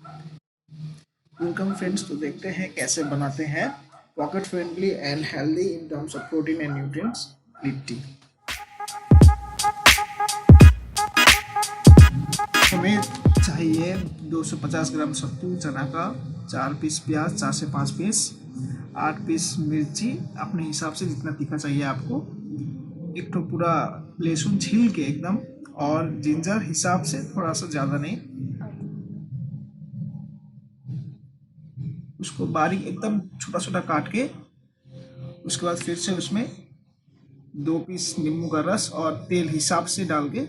Welcome friends, तो देखते हैं कैसे बनाते हैं pocket friendly and healthy in terms of protein and nutrients litti. हमें चाहिए 250 ग्राम सत्तू चना का, 4 पीस प्याज, 4 से 5 पीस, 8 पीस मिर्ची अपने हिसाब से जितना तीखा चाहिए आपको, एक तो पूरा लहसुन छील के एकदम, और जिंजर हिसाब से थोड़ा सा ज़्यादा नहीं, उसको बारीक एकदम छोटा छोटा काट के, उसके बाद फिर से उसमें 2 पीस नींबू का रस और तेल हिसाब से डाल के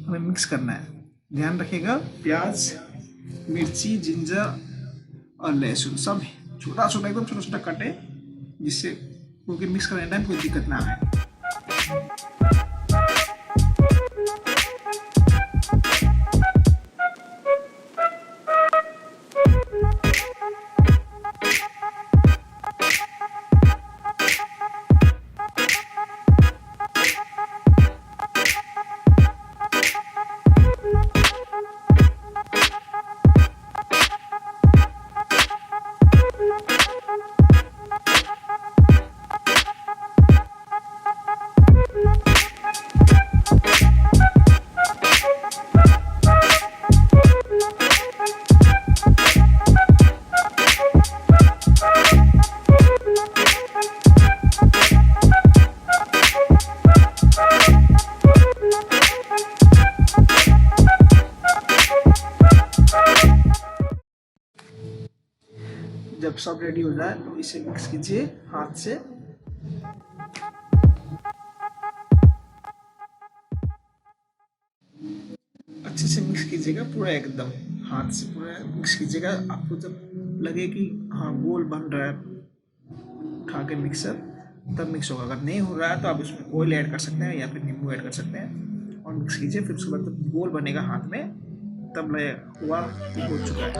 हमें मिक्स करना है। ध्यान रखिएगा, प्याज, मिर्ची, जिंजर और लहसुन सब छोटा छोटा एकदम छोटा छोटा कटे, जिससे क्योंकि मिक्स करने टाइम कोई दिक्कत ना आए। जब सब रेडी हो जाए तो इसे मिक्स कीजिए हाथ से। अच्छे से मिक्स कीजिएगा, पूरा एकदम हाथ से पूरा मिक्स कीजिएगा। आपको जब लगे कि हाँ गोल बन रहा है, उठा के मिक्सर, तब मिक्स होगा। अगर नहीं हो रहा है तो आप उसमें ऑयल ऐड कर सकते हैं या फिर नींबू ऐड कर सकते हैं और मिक्स कीजिए। फिर उसके बाद जब गोल बनेगा हाथ में, तब हुआ हो चुका है।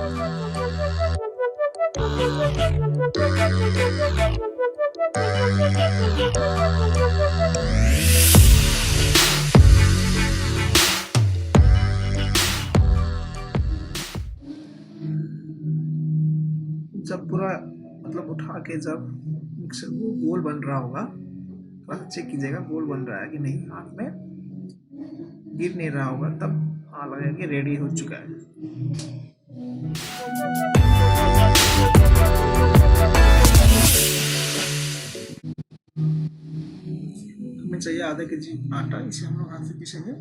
जब पूरा मतलब उठा के जब मिक्सर को गोल बन रहा होगा, तो चेक कीजिएगा गोल बन रहा है कि नहीं, हाथ में गिर नहीं रहा होगा, तब हाँ लगेगा कि रेडी हो चुका है। हमें चाहिए आधा केजी आटा, इसे हम लोग हाथ से पीसेंगे।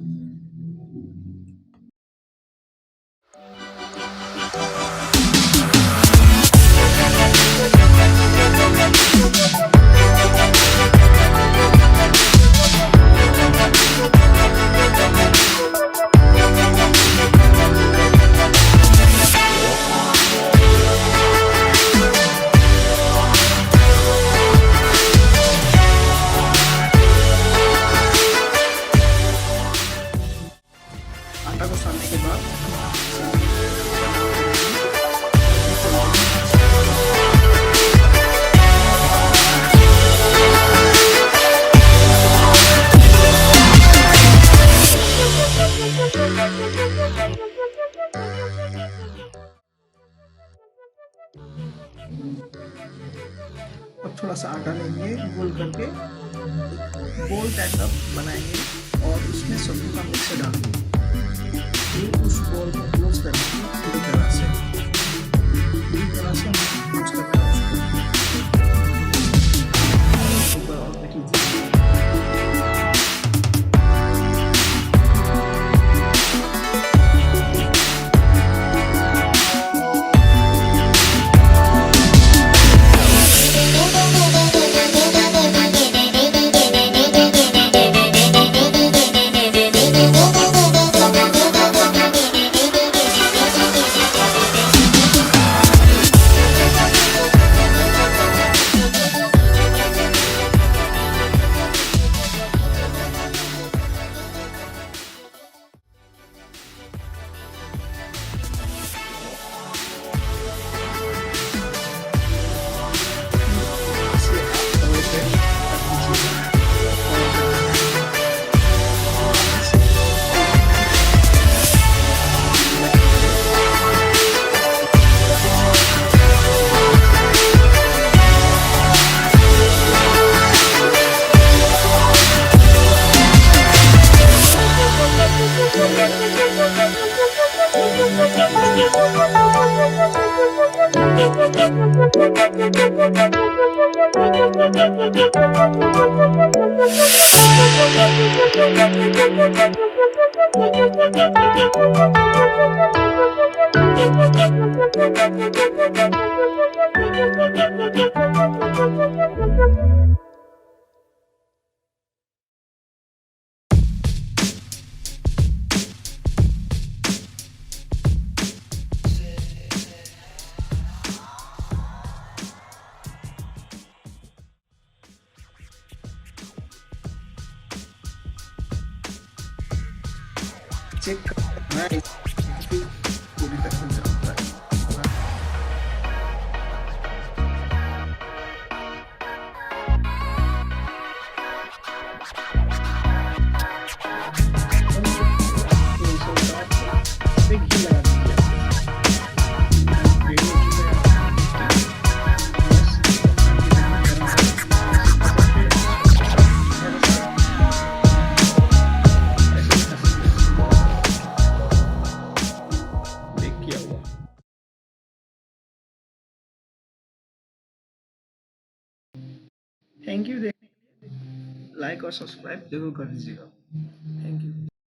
आटा को सानने के बाद अब थोड़ा सा आटा लेंगे, गोल करके गोल टाइप का बनाएंगे और उसमें सत्तू का मिक्सर डालेंगे। फिर उस बॉल को क्लोज करके पूरी तरह से क्लोज करना है उसको और देखिए। चेक करना है फिर पूरी तरह से होता है। थैंक यू, देखने के लिए लाइक और सब्सक्राइब जरूर कर दीजिएगा। Thank you.